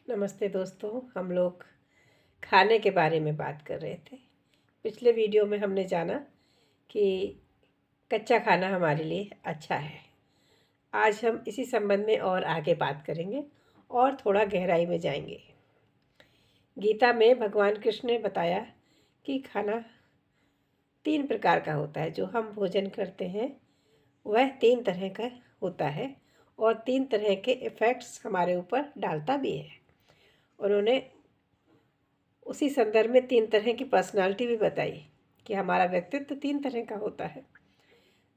नमस्ते दोस्तों। हम लोग खाने के बारे में बात कर रहे थे। पिछले वीडियो में हमने जाना कि कच्चा खाना हमारे लिए अच्छा है। आज हम इसी संबंध में और आगे बात करेंगे और थोड़ा गहराई में जाएंगे। गीता में भगवान कृष्ण ने बताया कि खाना 3 प्रकार का होता है। जो हम भोजन करते हैं वह 3 तरह का होता है और 3 तरह के इफ़ेक्ट्स हमारे ऊपर डालता भी है। उन्होंने उसी संदर्भ में 3 तरह की पर्सनालिटी भी बताई कि हमारा व्यक्तित्व 3 तरह का होता है।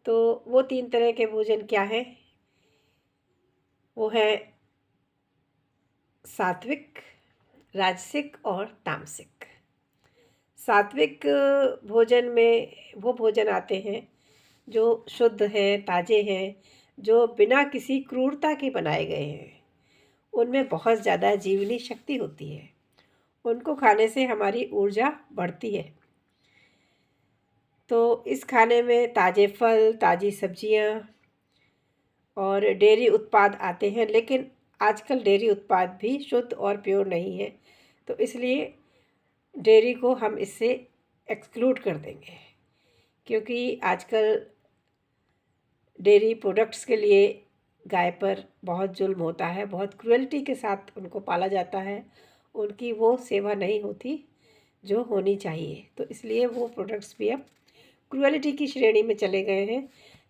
तो वो 3 तरह के भोजन क्या है? वो है सात्विक, राजसिक और तामसिक। सात्विक भोजन में वो भोजन आते हैं जो शुद्ध हैं, ताज़े हैं, जो बिना किसी क्रूरता के बनाए गए हैं। उनमें बहुत ज़्यादा जीवनी शक्ति होती है। उनको खाने से हमारी ऊर्जा बढ़ती है। तो इस खाने में ताज़े फल, ताज़ी सब्जियां और डेयरी उत्पाद आते हैं, लेकिन आजकल डेयरी उत्पाद भी शुद्ध और प्योर नहीं है। तो इसलिए डेयरी को हम इससे एक्सक्लूड कर देंगे, क्योंकि आजकल डेयरी प्रोडक्ट्स के लिए गाय पर बहुत जुल्म होता है, बहुत क्रुएल्टी के साथ उनको पाला जाता है। उनकी वो सेवा नहीं होती जो होनी चाहिए। तो इसलिए वो प्रोडक्ट्स भी अब क्रुएलिटी की श्रेणी में चले गए हैं।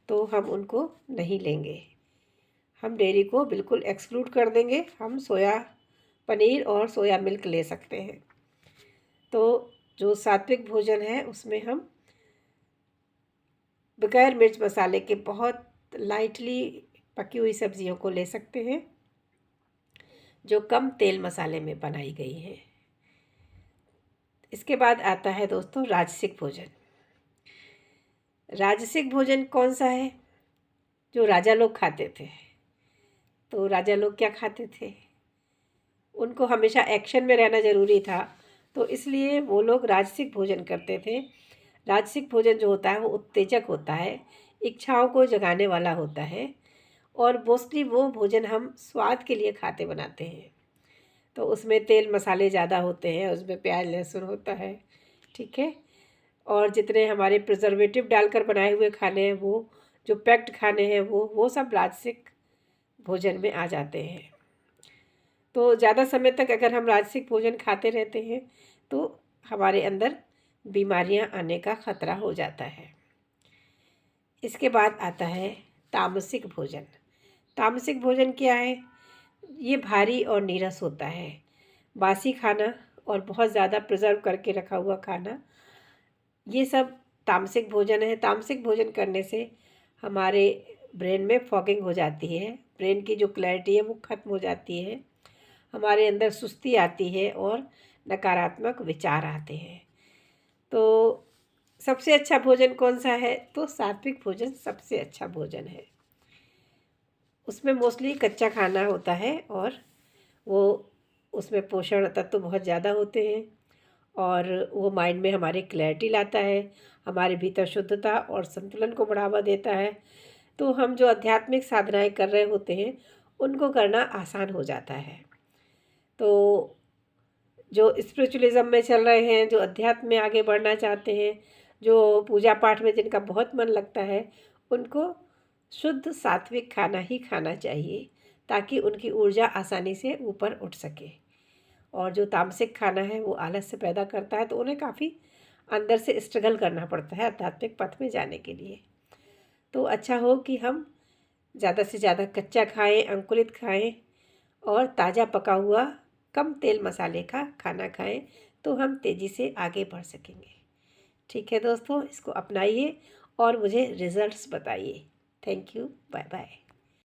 तो हम उनको नहीं लेंगे। हम डेयरी को बिल्कुल एक्सक्लूड कर देंगे। हम सोया पनीर और सोया मिल्क ले सकते हैं। तो जो सात्विक भोजन है उसमें हम बगैर मिर्च मसाले के बहुत लाइटली पकी हुई सब्जियों को ले सकते हैं जो कम तेल मसाले में बनाई गई हैं। इसके बाद आता है दोस्तों राजसिक भोजन। राजसिक भोजन कौन सा है? जो राजा लोग खाते थे। तो राजा लोग क्या खाते थे? उनको हमेशा एक्शन में रहना ज़रूरी था, तो इसलिए वो लोग राजसिक भोजन करते थे। राजसिक भोजन जो होता है वो उत्तेजक होता है, इच्छाओं को जगाने वाला होता है और मोस्टली वो भोजन हम स्वाद के लिए खाते बनाते हैं। तो उसमें तेल मसाले ज़्यादा होते हैं, उसमें प्याज लहसुन होता है, ठीक है। और जितने हमारे प्रिजर्वेटिव डालकर बनाए हुए खाने हैं, वो जो पैक्ड खाने हैं, वो सब राजसिक भोजन में आ जाते हैं। तो ज़्यादा समय तक अगर हम राजसिक भोजन खाते रहते हैं तो हमारे अंदर बीमारियां आने का खतरा हो जाता है। इसके बाद आता है तामसिक भोजन। तामसिक भोजन क्या है? ये भारी और नीरस होता है। बासी खाना और बहुत ज़्यादा प्रिजर्व करके रखा हुआ खाना, ये सब तामसिक भोजन है। तामसिक भोजन करने से हमारे ब्रेन में फॉगिंग हो जाती है, ब्रेन की जो क्लैरिटी है वो ख़त्म हो जाती है, हमारे अंदर सुस्ती आती है और नकारात्मक विचार आते हैं। तो सबसे अच्छा भोजन कौन सा है? तो सात्विक भोजन सबसे अच्छा भोजन है। उसमें मोस्टली कच्चा खाना होता है और वो उसमें पोषण तत्व बहुत ज़्यादा होते हैं और वो माइंड में हमारे क्लैरिटी लाता है, हमारे भीतर शुद्धता और संतुलन को बढ़ावा देता है। तो हम जो आध्यात्मिक साधनाएं कर रहे होते हैं उनको करना आसान हो जाता है। तो जो स्पिरिचुअलिज्म में चल रहे हैं, जो अध्यात्म में आगे बढ़ना चाहते हैं, जो पूजा पाठ में जिनका बहुत मन लगता है, उनको शुद्ध सात्विक खाना ही खाना चाहिए ताकि उनकी ऊर्जा आसानी से ऊपर उठ सके। और जो तामसिक खाना है वो आलस से पैदा करता है, तो उन्हें काफ़ी अंदर से स्ट्रगल करना पड़ता है आध्यात्मिक पथ में जाने के लिए। तो अच्छा हो कि हम ज़्यादा से ज़्यादा कच्चा खाएं, अंकुरित खाएं और ताज़ा पका हुआ कम तेल मसाले का खाना खाएं, तो हम तेज़ी से आगे बढ़ सकेंगे। ठीक है दोस्तों, इसको अपनाइए और मुझे रिज़ल्ट्स बताइए। Thank you, bye bye.